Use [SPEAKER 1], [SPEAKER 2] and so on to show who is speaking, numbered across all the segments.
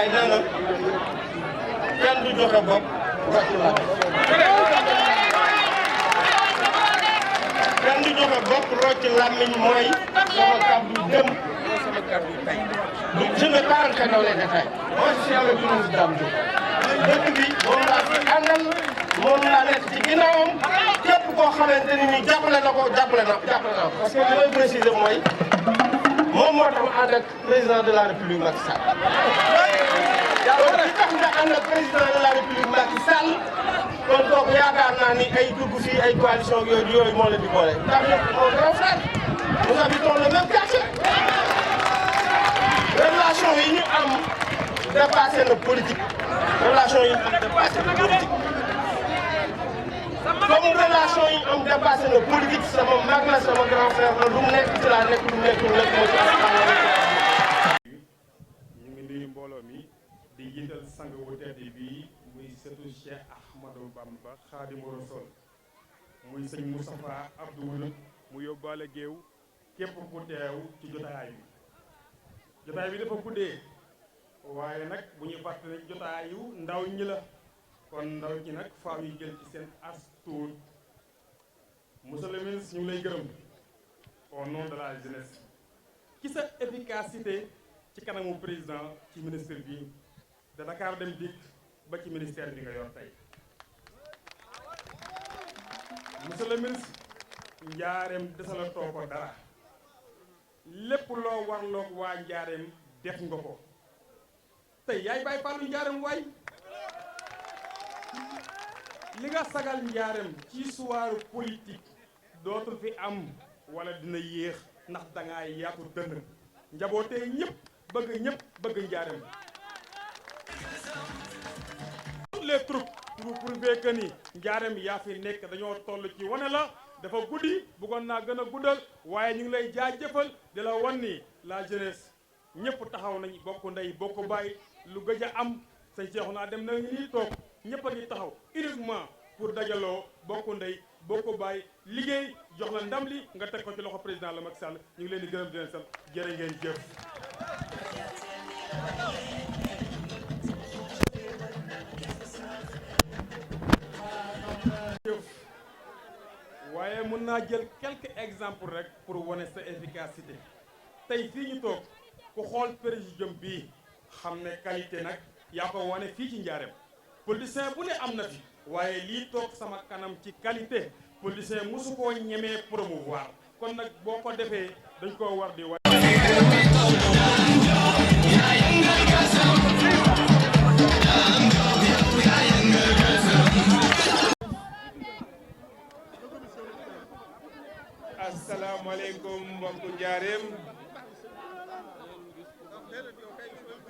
[SPEAKER 1] Ndiaye nee na kenn du joxe bopp rocc la kenn du joxe bopp rocc làmmiñ mooy sama kàddu jëm sama kàddu tey je ne pas entrer dans les détails moi je suis avec le ministre Dame Diop dëkk bi moom laa fi àndal moom laa nekk ci ginnaawam képp koo xamante ni nii jàppale na ko jàppale na ko parce que li may préciser mooy moom moo tax ma ànd ak président de la république Macky Sall. donc li tax nga ànd ak président de la république Macky Sall kon kooku yaakaar naa ni ay dugg fii ay coalition yooyu moo leen di boole ndax mon grand frère nous habitons le même quartier. relation yi ñu am dépassé na politique relation yi ñu am dépassé na politique comme relation yi ñu am dépassé na politique sama mag la sama grand frère la lu mu nekk ci laa nekk lu mu nekk moo ci
[SPEAKER 2] ñu ngi nuyu mbooloo mi di jiital sang bu tedd bii muy sëtu Cheikh Ahmadou Bamba Khadimu Rasul muy sëñ Moustapha Abdou Wudud mu yóbbaale géew képp ku teew ci jotaay bi dafa guddee waaye nag bu ñu fàttali jotaayu ndaw ñi la kon ndaw ñi nag faaw ñu jël ci seen as tuut monsieur le ministre ñu ngi lay gërëm au nom de la jeunesse ci sa efficacité ci kanamu président ci ministre bi de Dakar Dem Dikk ba ci ministère bi nga yor tey monsieur le ministre njaareem desalatoo ko dara lépp loo warloog waa njaareem def nga ko tey yaay bàyyi fàllu njaareem waay li nga sagal njaareem ci histoire politique dootul fi am wala dina yéex ndax dangaa yaatu dënn njabootee ñëpp bëgg njaareem toutes les troupes pour prouver que ni njaareem yaa fi nekk dañoo toll ci wane la dafa guddi bëggoon naa gën a guddal waaye ñu ngi lay jaajëfal di la wan ni la jeunesse ñëpp taxaw nañ bokk ndey bokk bàyyi lu gëj a am sëñ Seexu naa dem na ngi nii toog ñëpp a ngi taxaw uniquement pour dajaloo bokk ndey bokk bàyyi liggéey jox la ndam li nga teg ko ci loxo président la Macky Sall ñu ngi leen di gërëm di leen sant jërë ngeen jëf. waaye mën naa jël quelques exemples rek pour wane sa efficacité tey fii ñu toog ku xool présidium bii xam ne qualité nag yaa ko wane fii ci njaareem politicien bu ne am na fi waaye lii toog sama kanam ci qualité politicien mosu koo ñemee promouvoir kon nag boo ko defee dañ koo war di wane.
[SPEAKER 3] asalaamaaleykum mbokku njaareem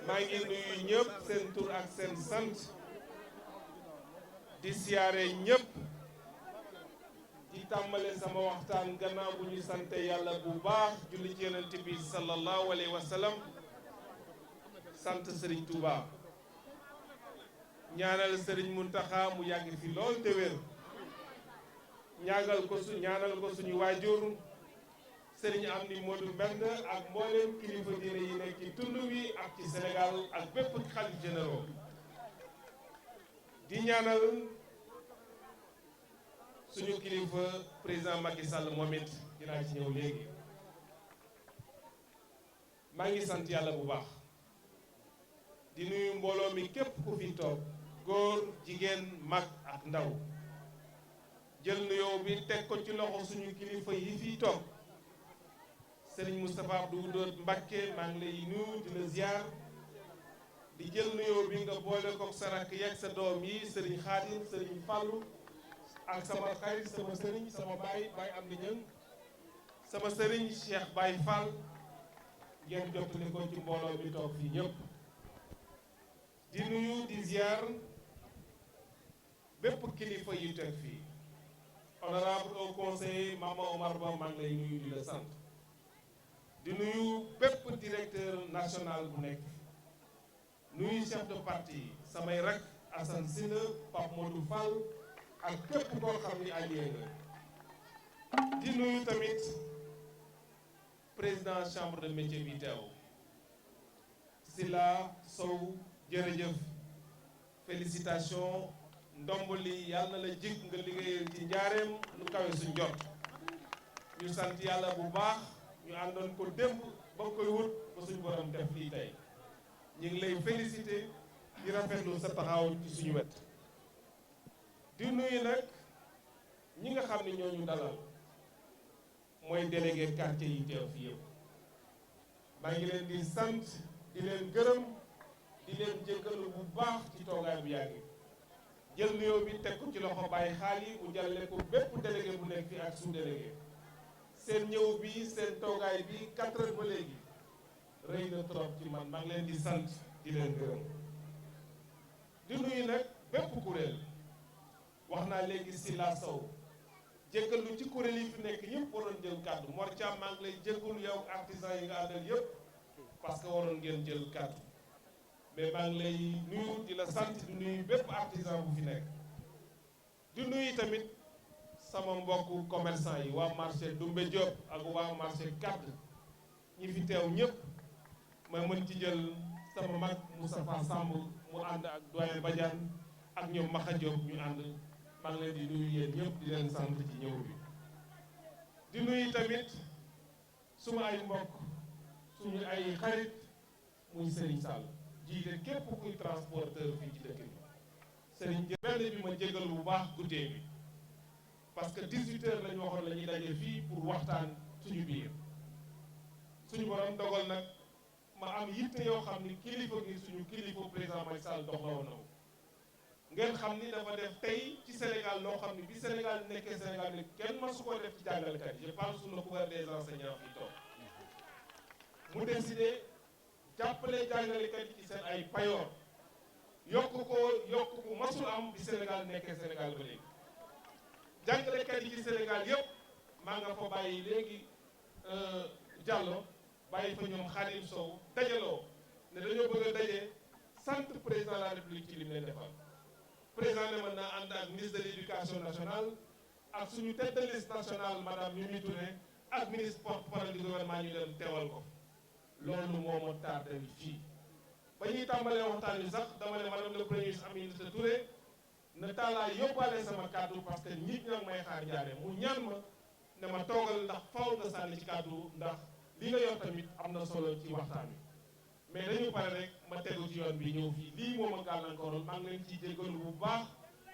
[SPEAKER 3] maa ngi nuyu ñëpp seen tur ak seen sant di siyaare ñëpp di tàmbale sama waxtaan gannaaw bu ñu sante yàlla bu baax julli ci yonent bi sallallahu alayhi wa sallam sant Serigne Touba ñaanal Serigne Mountakha mu yàgg fi lool te wér ñaanal ko suñu waajur Serigne Amdi Modou Mbend ak mboolem kilifa diine yi nekk ci tund wi ak ci Sénégal ak bépp xalif généraux di ñaanal suñu kilifa président Macky Sall moom it dinaa ci ñëw léegi maa ngi sant yàlla bu baax di nuyu mbooloo mi képp ku fi toog góor jigéen mag ak ndaw jël nuyoo bi teg ko ci loxo suñu kilifa yi fi toog Serigne Moustapha Abdou Wudud Mbacké maa ngi lay nuyu di la ziar di jël nuyoo bi nga boole ko sa rakk yeeg sa doom yi Serigne Khadim Serigne Fallou ak sama xarit sama Serigne sama baay Amdi Ñëng sama Serigne Cheikh Baye Fall ngeen jottali ko ci mbooloo bi toog fii ñëpp di nuyu di ziar bépp kilifa yu teg fii honorable au conseiller Mama Omar Ba maa ngi lay nuyu di la sant di nuyu bépp directeur national bu nekk nuyu chef de parti samay rak Assane Sylla Pape Modou Fall ak képp koo xam ni allié nga di nuyu tamit président chambre de métier bi teew Sylla Sow jërëjëf félicitation ndomb li yàlla na la jig nga liggéeyal ci njaareem lu kawe suñ jot ñu sant yàlla bu baax ñu àndoon ko démb ba koy wut ba suñu borom def lii tey ñu ngi lay félicité di rafetlu sa taxaw ci suñu wet di nuyu nag ñi nga xam ne ñoo ñu dalal mooy délégué quartier yi teew fi yëpp maa ngi leen di sant di leen gërëm di leen jéggalu bu baax ci toogaay bu yàgg jël nuyoo bi teg ko ci loxo Baye Xaal yi mu jàllale ko bépp délégué bu nekk fii ak sous délégué seen ñëw bi seen toogaay bi 4 heures ba léegi rëy na trop ci man maa ngi leen di sant di leen gërëm di nuyu nag bépp kuréel wax naa léegi si la sow jéggalu ci kuréel yi fi nekk yëpp waroon jël kàddu Mor Thiam maa ngi lay jéggalu yow artisan yi nga àndal yëpp parce que waroon ngeen jël kàddu mais maa ngi lay nuyu di la sant di nuyu bépp artisan bu fi nekk di nuyu tamit sama mbokku commerçant yi waa marché Doumbé Diop ak waa marché Kadd ñi fi teew ñëpp ma mën ci jël sama mag Moustapha Samb mu ànd ak doyen Badiane ak ñoom Maxa Diop ñu ànd maa ngi leen di nuyu yéen ñëpp di leen sant ci ñëw bi di nuyu tamit suma ay mbokk suñu ay xarit muy Serigne Sall jiite képp kuy transporteur fii ci dëkk bi Serigne benn bi ma jégal bu baax guddee bi parce que 18 heures lañu waxoon la ñuy daje fii pour waxtaan suñu biir suñu borom dogal nag ma am yitte yoo xam ni kilifa gi suñu kilifa président Macky Sall dox la woon na ngeen xam ni dafa def tey ci Sénégal loo xam ni bi Sénégal nekkee Sénégal ni kenn ma su ko def ci jàngalekat yi je parle sous le pouvoir des enseignants fii toog mu décidé jàppale jàngalekat yi ci seen ay payoor yokk ko masul am bi Sénégal nekkee Sénégal ba léegi jàngalekat yi ci Sénégal yëpp maa nga fa bàyyi léegi Diallo bàyyi fa ñoom Khadim Sow dajaloo ne dañoo bëgg a daje sant président de la République ci li mu leen defal président ne mën naa ànd ak ministre de l'éducation nationale ak suñu tête de liste nationale madame Mimi Touré ak ministre porte-parole du gouvernement ñu dem teewal ko loolu moo ma tardé fii ba ñuy tàmbalee waxtaan wi sax dama ne madame le premier ministre Aminata Touré na taalaa yóbbaale sama kàddu parce que nit ñoo ngi may xaar jaare mu ñaan ma ne ma toogal ndax faw nga sànni ci kàddu ndax li nga yor tamit am na solo ci waxtaan wi mais dañu pare rek ma tegu ci yoon bi ñëw fii lii moom a gàllankooroon maa ngi leen ciy jéggalu bu baax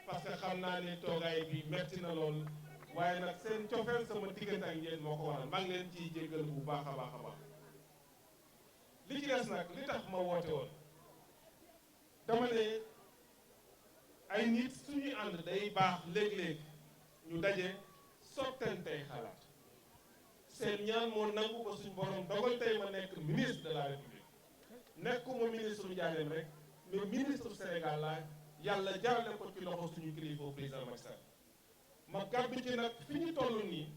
[SPEAKER 3] parce que xam naa ne toogaay bi metti na lool waaye nag seen cofeel sama diggante ak yéen moo ko waral maa ngi leen ciy jéggalu bu baax a baax a baax li ci des nag li tax ma woote woon dama ne ay nit suñuy ànd day baax léeg-léeg ñu daje sottantey xalaat seen ñaan moo nangu ba suñu borom dogal tey ma nekk ministre de la République nekkuma ministre Ndiarème rek mais ministre Sénégal laa yàlla jaarale ko ci loxo suñu kilifa président Macky Sall ma gàddu ci nag fi ñu toll nii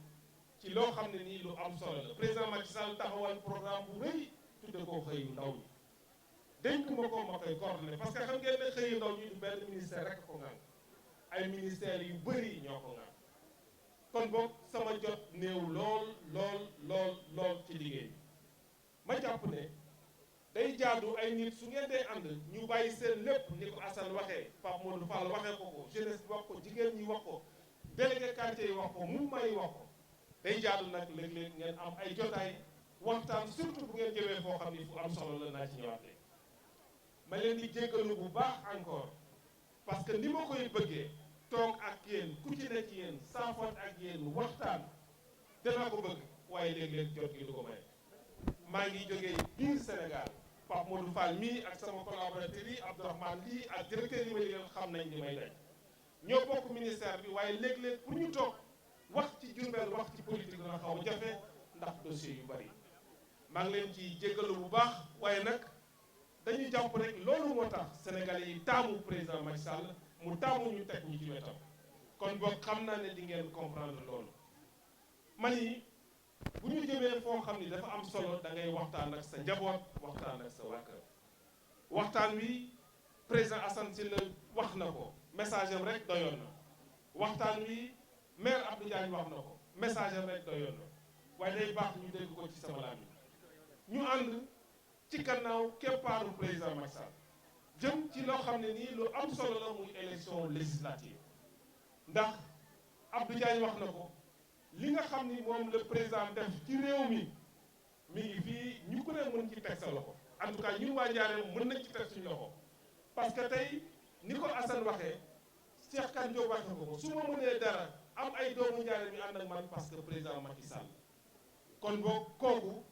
[SPEAKER 3] ci loo xam ne nii lu am solo la président Macky Sall taxawal programme bu rëy tudde ko xëyu ndaw ñi dénk ma ko ma koy coordonné parce que xam ngeen ne xëyu ndaw ñi du benn ministère rek ko ngaan ay ministères yu bëri ñoo ko ngaan kon boog sama jot néew lool ci liggéey bi ma jàpp ne day jaadu ay nit su ngeen dee ànd ñu bàyyi seen lépp ni ko Assane waxee Pape Modou Fall waxee ko jeunesse bi wax ko jigéen ñi wax ko délégué quartier yi wax ko mouvement yi wax ko day jaadu nag léeg-léeg ngeen am ay jotaay waxtaan surtout bu ngeen jëmee foo xam ni fu am solo la naa ci ñëwaatee ma leen di jéggalu bu baax encore parce que ni ma koy bëggee toog ak yéen ku ci ne ci yéen saafoot ak yéen waxtaan danaa ko bëgg waaye léeg-léeg jot gi du ko may maa ngi jógee biir Sénégal Pape Modou Fall mii ak sama collaborateur yi Abdourahmane lii ak directeur yi ma liggéeyal xam nañ li may daj ñoo bokk ministère bi waaye léeg-léeg pour ñu toog wax ci Diourbel wax ci politique dana xaw a jafe ndax dossier yu bari maa ngi leen ci jéggalu bu baax waaye nag dañuy jàpp rek loolu moo tax Sénégalais yi taamu président Macky Sall mu taamu ñu teg ñi ci wetam kon boog xam naa ne di ngeen comprendre loolu man yi bu ñu jëmee foo xam ni dafa am solo da ngay waxtaan ak sa njaboot waxtaan ak sa waa kër waxtaan wi président Assane Sylla wax na ko message am rek doyoon na waxtaan wi maire Abdou Diagne wax na ko message am rek doyoon na waaye day baax ñu dégg ko ci sama làmmiñ ñu ànd ci gannaaw keppaaru président Macky Sall jëm ci loo xam ne nii lu am solo la muy élection législative ndax Abdou Diagne wax na ko li nga xam ni moom le président def ci réew mi ngi fii ñu ko ne mën ci teg sa loxo en tout cas ñun waa Njaaréem mën nañ ci teg suñu loxo parce que tey ni ko Assane waxee Cheikh Kane Diop waxee ko su ma mënee dara am ay doomu Njaaréem yi ànd ak man parce que président Macky Sall kon boog kooku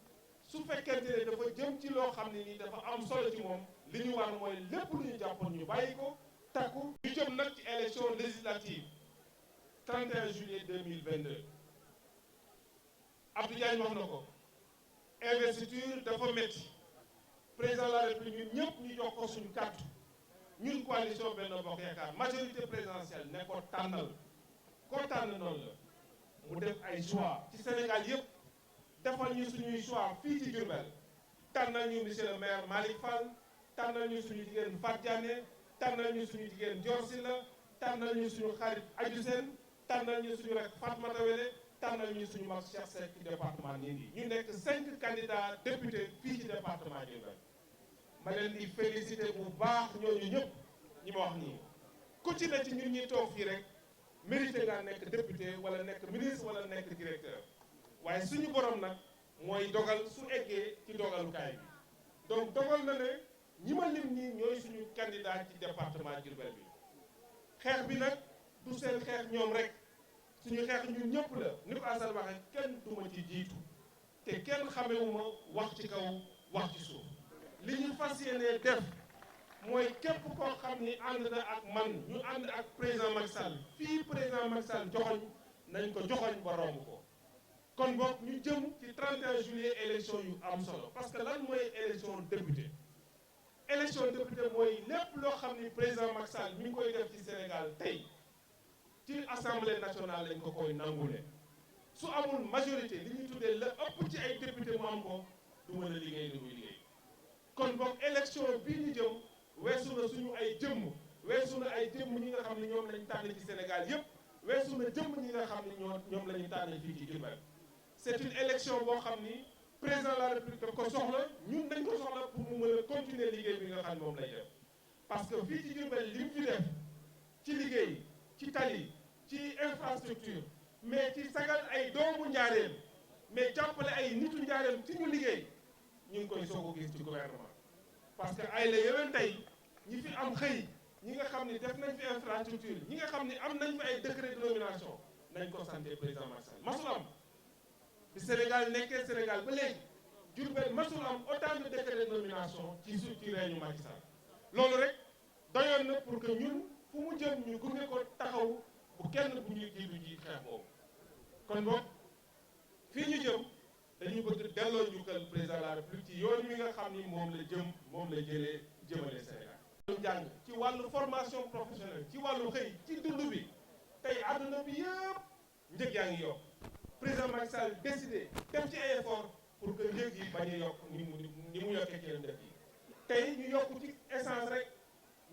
[SPEAKER 3] su fekkente ne dafa jëm ci loo xam ne nii dafa am solo ci moom li ñu war mooy lépp lu ñu jàppoon ñu bàyyi ko takku ñu jëm nag ci élection législative 31 juillet 2022 Abdou Diagne wax na ko investiture dafa métti président de la république ñun ñëpp ñu jox ko suñu kàddu ñun coalition Benno Bokk Yaakaar majorité présidentielle ne ko tànnal koo tànn noonu la mu def ay choix ci Sénégal yëpp defal ñu suñuy choix fii ci Diourbel tànnal ñu monsieur le maire Malick Fall tànnal ñu suñu jigéen Fatou Diané tànnal ñu suñu jigéen Dior Sylla tànnal ñu suñu xarit Adji Sène tànnal ñu suñu rek Fatmata Wele tànnal ñu suñu mag Cheikh Seck ci département Ndindy ñu nekk 5 candidats députés fii ci département Diourbel ma leen di félicité bu baax ñooñu ñëpp ñi ma wax nii ku ci ne ci ñun ñi toog fii rek mérité nga nekk député wala nekk ministre wala nekk directeur waaye suñu borom nag mooy dogal su eggee ci dogalukaay bi donc dogal na ne ñi ma lim nii ñooy suñu candidat ci département Diourbel bi xeex bi nag du seen xeex ñoom rek suñu xeex ñun ñëpp la ni ko Assane waxee kenn duma ci jiitu te kenn xamewuma wax ci kaw wax ci suuf li ñu fas yéenee def mooy képp koo xam ni ànd na ak man ñu ànd ak président Macky Sall fii président Macky Sall joxoñ nañ ko joxoñ ba romb ko kon boog ñu jëm ci 31 juillet élection yu am solo parce que lan mooy élection député mooy lépp loo xam ni président Macky Sall mi ngi koy def ci Sénégal tey ci assemblée nationale lañ ko koy nangule su amul majorité li ñuy tuddee la ëpp ci ay député mu am ko du mën a liggéey li muy liggéey kon boog élection bii ñu jëm weesu na suñu ay jëmm weesu na ay jëmm ñi nga xam ne ñoom lañ tànn ci Sénégal yépp weesu na jëmm ñi nga xam ne ñoom la ñu tànn fii ci Diourbel c'est une élection boo xam ni président de la République daf ko soxla ñun dañ ko soxla pour mu mën a continuer liggéey bi nga xam ne moom lay def parce que fii ci Diourbel li mu fi def ci liggéey ci tali ci infrastructure mais ci sagal ay doomu njaareem mais jàppale ay nitu njaareem ci ñu liggéey ñu ngi koy soog a gis ci gouvernement parce que ay la yowén tey ñi fi am xëy ñi nga xam ni def nañ fi infrastructure ñi nga xam ni am nañ fi ay décret de nomination nañ ko santé président Macky Sall masul am bi Sénégal nekkee Sénégal ba léegi Diourbel masul am autant de décret de nomination ci réewu Macky Sall loolu rek doyoon na pour que ñun fu mu jëm ñu gunge ko taxaw bu kenn bu ñu jiitu ji xeex boobu kon boog fii ñu jëm dañu bëgg delloo njukkal président de la République ci yoon mi nga xam ni moom la jëlee jëmale Sénégal. jàng ci wàllu formation professionnelle ci wàllu xëy ci dund bi tey àdduna bi yëpp njëg yaa ngi yokk président Macky Sall décidé def ci ay effort pour que njëg yi bañ a yokk ni mu yokkee ci yeneen dëkk yi tey ñu yokk ci essence rek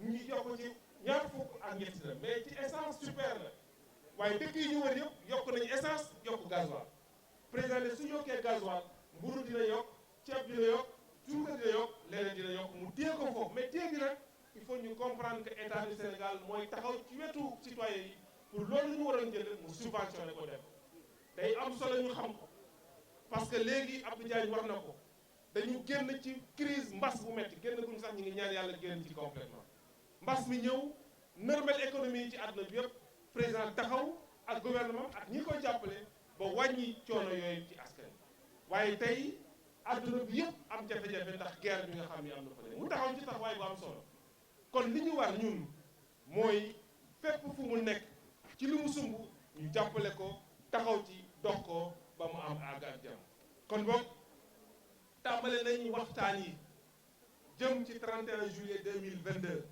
[SPEAKER 3] ñu yokk ci ñaar fukk ak ñetti la mais ci essence super la waaye dëkk yi ñu wër yëpp yokk nañu essence yokk gasoil président ne su yokkee gasoil mburu dina yokk ceeb dina yokk suukar dina yokk leneen dina yokk mu téye ko foofu mais téye gi nag il faut ñu comprendre que état du Sénégal mooy taxaw ci wetu citoyen yi pour loolu ñu waroon jël mu subventionné ko def day am solo ñu xam ko parce que léegi Abdou Diagne wax na ko dañu génn ci crise mbas bu metti génn guñu sax ñu ngi ñaan yàlla génn ci complètement mbas mi ñëw nërmel économie yi ci àdduna bi yëpp président taxaw ak gouvernement ak ñi koy jàppale ba wàññi coono yooyu ci askan waaye tey àdduna bi yëpp am jafe-jafe ndax guerre bi nga xam ni am na fa ne mu taxaw ci taxawaay bu am solo kon li ñu war ñun mooy fépp fu mu nekk ci li mu sumb ñu jàppale ko taxaw ci dox ko ba mu am àgg ak jàmm kon boog tàmbale nañu waxtaan yi jëm ci 31 juillet 2022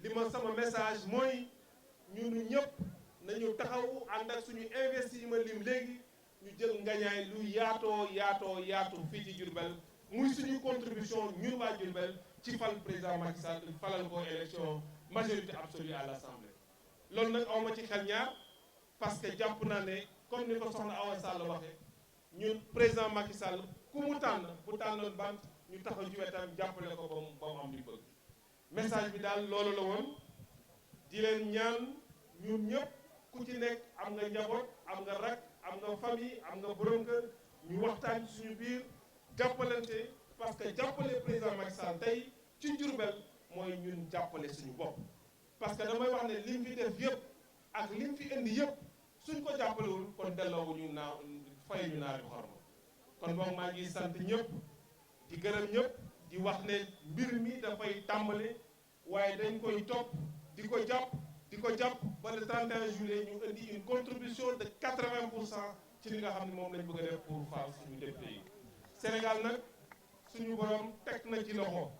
[SPEAKER 3] li ma sama message mooy ñun ñëpp nañu taxaw ànd ak suñu investissement lim léegi ñu jël ngañaay lu yaatu fii ci Diourbel muy suñu contribution ñun waa Diourbel ci fal président Macky Sall falal ko élection majorité absolue à l'Assemblée loolu nag awma ci xel ñaar parce que jàpp naa ne comme ni ko soxna Awa Sall waxee ñun président Macky Sall ku mu tànn bu tànnoon bant ñu taxaw ci wetam jàppale ko ba mu am li bëgg message bi daal loolu la woon di leen ñaan ñun ñëpp ku ci nekk am nga njaboot am nga rak am nga famille am nga borom kër ñu waxtaan suñu biir jàppalante parce que jàppale président Macky Sall tey ci Diourbel mooy ñun jàppale suñu bopp. parce que damay wax ne lim fi def yëpp ak lim fi indi yëpp suñ ko jàppalewul kon delloowuñu naa fay ñu naari xorma kon boog maa ngi sant ñëpp di gërëm ñëpp di wax ne mbir mi dafay tàmbale waaye dañ koy topp di ko jàpp ba le 31 juillet ñu indi une contribution de 80% ci li nga xam ne moom lañ bëgg a def pour fal suñu député yi. Sénégal nag suñu borom teg na ci loxo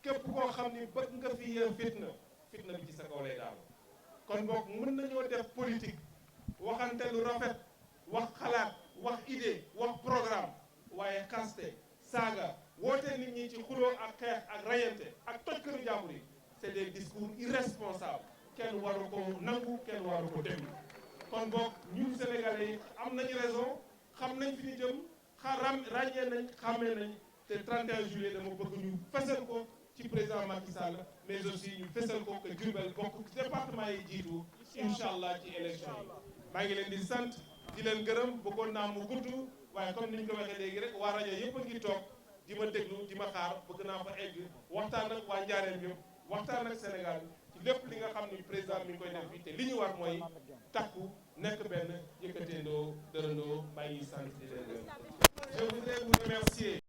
[SPEAKER 3] képp koo xam ni bëgg nga fi yee fitna bi ci sa kaw lay daal kon boog mën nañoo def politique waxante lu rafet wax xalaat wax idée wax programme waaye xaste saaga woote nit ñi ci xuloo ak xeex ak rayante ak toj këru jàmbur yi c'est des discours irresponsables kenn waru ko nangu kenn waru ko déglu kon boog ñun sénégalais yi am nañu raison xam nañ fi ñu jëm ràññee nañ xàmmee nañ te 31 juillet dama bëgg ñu fesal ko ci président Macky Sall mais aussi ñu fesal ko que Diourbel bokk ci département yi jiitu incha allah ci élection yi. maa ngi leen di sant di leen gërëm bëggoon naa mu gudd waaye comme ni ñu ko waxee léegi rek waa rajo yëpp a ngi toog di ma déglu di ma xaar bëgg naa fa egg waxtaan ak waa Njaareem yëpp waxtaan ak Sénégal ci lépp li nga xam ni président mi ngi koy def fii te li ñu war mooy takku nekk benn yëkkateendoo dërëndoo maa ngi sant di leen gërëm. Je voudrais vous remercier.